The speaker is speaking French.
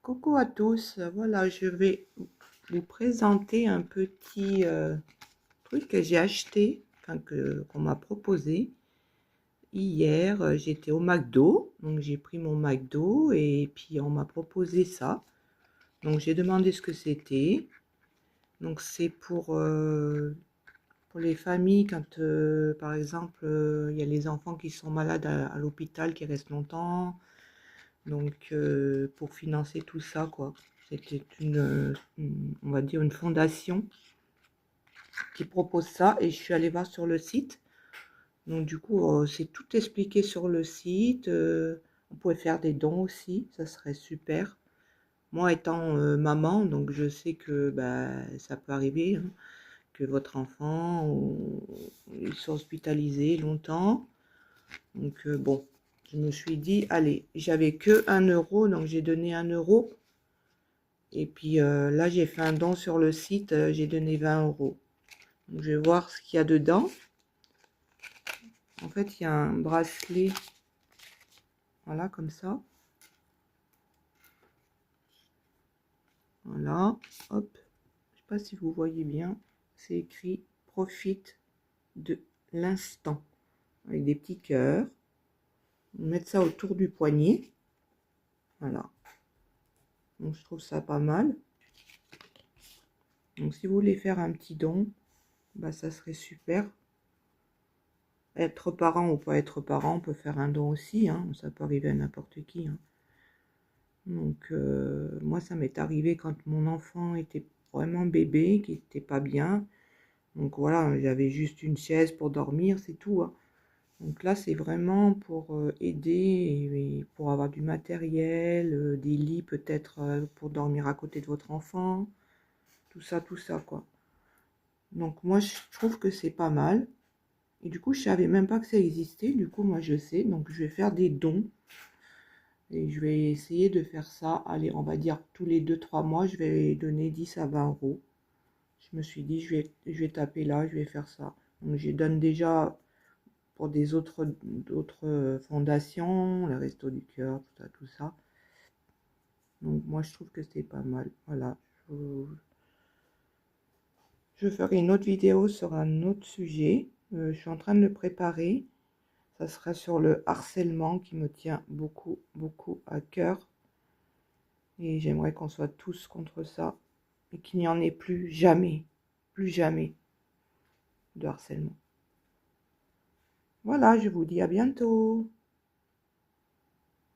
Coucou à tous, voilà, je vais vous présenter un petit truc que j'ai acheté, enfin qu'on m'a proposé. Hier, j'étais au McDo, donc j'ai pris mon McDo et puis on m'a proposé ça. Donc j'ai demandé ce que c'était. Donc c'est pour les familles quand, par exemple, il y a les enfants qui sont malades à l'hôpital, qui restent longtemps. Donc, pour financer tout ça, quoi. C'était on va dire, une fondation qui propose ça. Et je suis allée voir sur le site. Donc, du coup, c'est tout expliqué sur le site. On pouvait faire des dons aussi. Ça serait super. Moi, étant maman, donc je sais que bah, ça peut arriver, hein, que votre enfant il soit hospitalisé longtemps. Donc, bon. Je me suis dit, allez, j'avais que 1 euro, donc j'ai donné 1 euro. Et puis là, j'ai fait un don sur le site, j'ai donné 20 euros. Donc, je vais voir ce qu'il y a dedans. En fait, il y a un bracelet, voilà, comme ça. Voilà, hop. Je sais pas si vous voyez bien. C'est écrit « Profite de l'instant » avec des petits cœurs. On va mettre ça autour du poignet. Voilà. Donc, je trouve ça pas mal. Donc, si vous voulez faire un petit don, bah, ça serait super. Être parent ou pas être parent, on peut faire un don aussi, hein. Ça peut arriver à n'importe qui, hein. Donc, moi, ça m'est arrivé quand mon enfant était vraiment bébé, qui n'était pas bien. Donc, voilà, j'avais juste une chaise pour dormir, c'est tout, hein. Donc là, c'est vraiment pour aider et pour avoir du matériel, des lits peut-être pour dormir à côté de votre enfant. Tout ça, quoi. Donc, moi, je trouve que c'est pas mal. Et du coup, je savais même pas que ça existait. Du coup, moi, je sais. Donc, je vais faire des dons. Et je vais essayer de faire ça. Allez, on va dire tous les 2-3 mois, je vais donner 10 à 20 euros. Je me suis dit, je vais taper là, je vais faire ça. Donc, je donne déjà pour d'autres fondations, les Restos du Cœur, tout ça. Donc, moi, je trouve que c'est pas mal. Voilà. Je ferai une autre vidéo sur un autre sujet. Je suis en train de le préparer. Ça sera sur le harcèlement qui me tient beaucoup, beaucoup à cœur. Et j'aimerais qu'on soit tous contre ça. Et qu'il n'y en ait plus jamais de harcèlement. Voilà, je vous dis à bientôt.